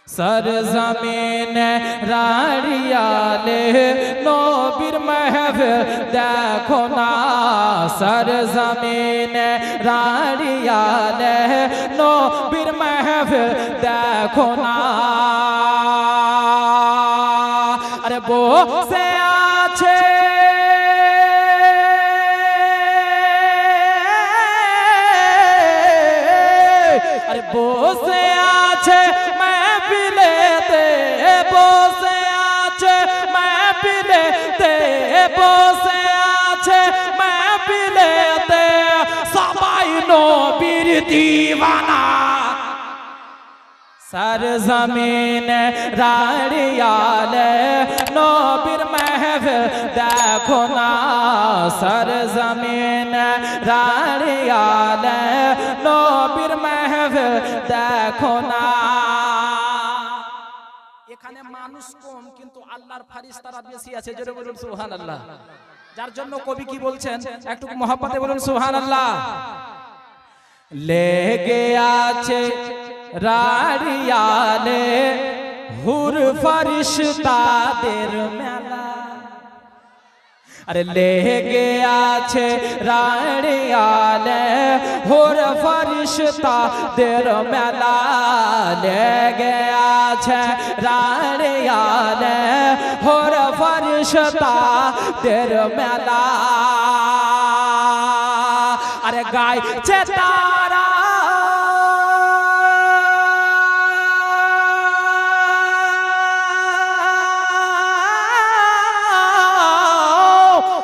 सरजमीन राड़ियाले नबीर महफिल देखो ना सरजमीन राड़ियाले नबीर महफिल देखो ना अरे बसे आछे अरे बसे आछे दीवाना सरजमीन राड़ियाले नबीर महफिल देखो ना सरजमीन राड़ियाले नबीर महफिल देखो ना এখানে মানুষ কম কিন্তু আল্লাহর ফেরেশতারা বেশি আছে জোরে বলুন সুবহানাল্লাহ যার জন্য কবি কি বলছেন একটু মহব্বতে বলুন সুবহানাল্লাহ लेगे आछे राड़ियाले हुर फरिश्तादेर मेला अरे लेगे आछे राड़ियाले हुर फरिश्तादेर मेला लेगे आछे राड़ियाले हुर फरिश्तादेर मेला अरे गाय चेतारा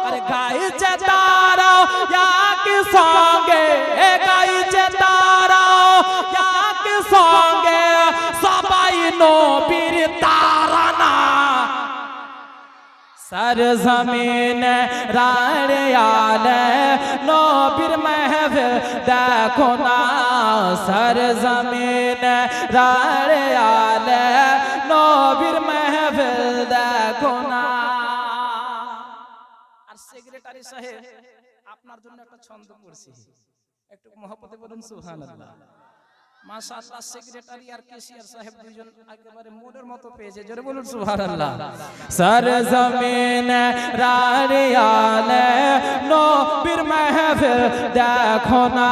अरे गाय चेतारा या कि संगे गाय चेतारा या कि संगे सबाई नबीर ताराना सरजमीन राड़ियाले नबीर महफिल देखो ना सरजमीन राड़ियाले नबीर महफिल देखो ना আর সেক্রেটারি সাহেব আপনার জন্য একটা ছন্দ পড়ছি একটু মহব্বতে বলুন সুবহানাল্লাহ মাশাআল্লাহ সেক্রেটারি আর কেশিয়ার সাহেব দুইজন একেবারে মোড়ের মতো পেয়েছে জোরে বলুন সুবহানাল্লাহ सरजमीन राड़ियाले नबीर महफिल देखो ना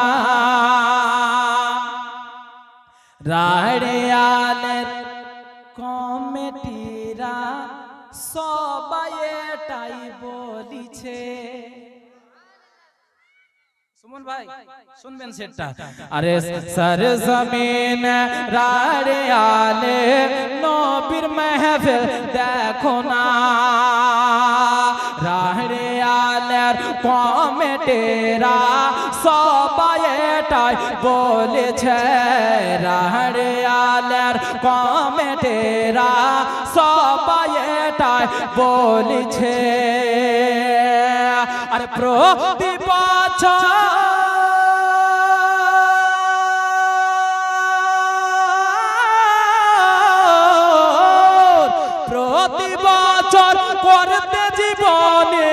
राड़ियाले कमिटीरा सबाई एटाई বলিছে सुमन भाई सुनबेन सेटा अरे सरजमीन राड़ियाले नबीर महफिल देखो ना राड़ियालेर कमिटीरा सबाई एटाई বলেছে রাড়িয়ালের কমিটিরা সবাই এটাই বলেছে আরে প্রতি বছর করতে জীবনে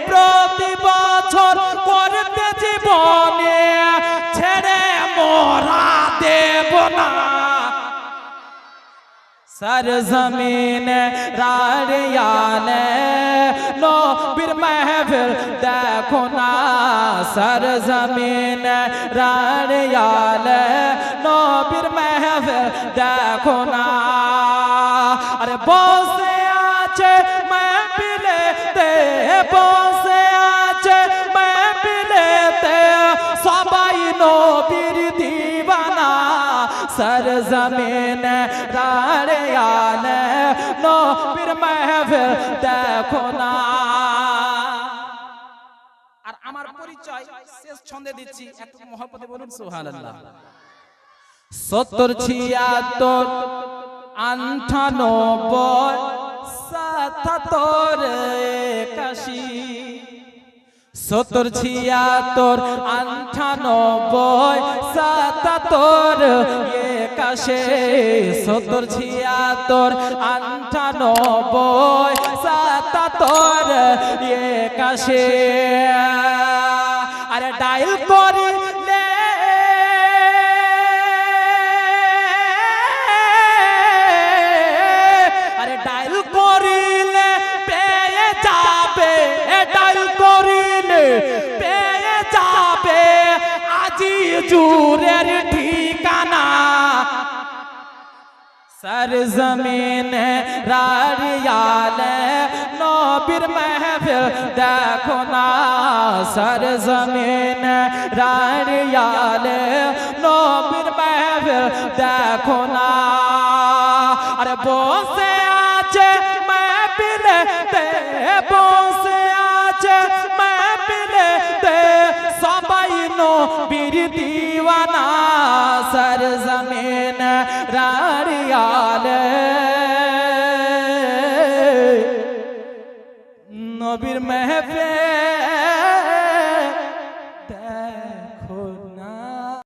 প্রতি বছর করতে জীবনে ছেড়ে মোরা দেব না सरजमीन राड़ियाले नबीर महफिल देखो ना सरजमीन राड़ियाले नबीर महफिल देखो ना अरे बसे आछे महफिलेते बसे आछे महफिलेते सबाई नबीर दीवाना सरजमीन राड़ियाले नबीर महफिल देखो ना আর আমার পরিচয় শেষ ছন্দে দিচ্ছি একটু মহব্বতে বলুন সুবহানাল্লাহ 70 76 98 77 81 अरे ডাইল করিলে আরে ডাইল করিলে পেয়ে যাবে, ডাইল করিলে পেয়ে যাবে আজি জুরের ঠিকানা। सरजमीन रारियाले नबीर महफिल देखो ना, सरजमीन रारियाले नबीर महफिल देखो ना। अरे बसे आछे महफिले ते, बसे आछे महफिले ते सबाई नबीर दीवाना। सरजमीन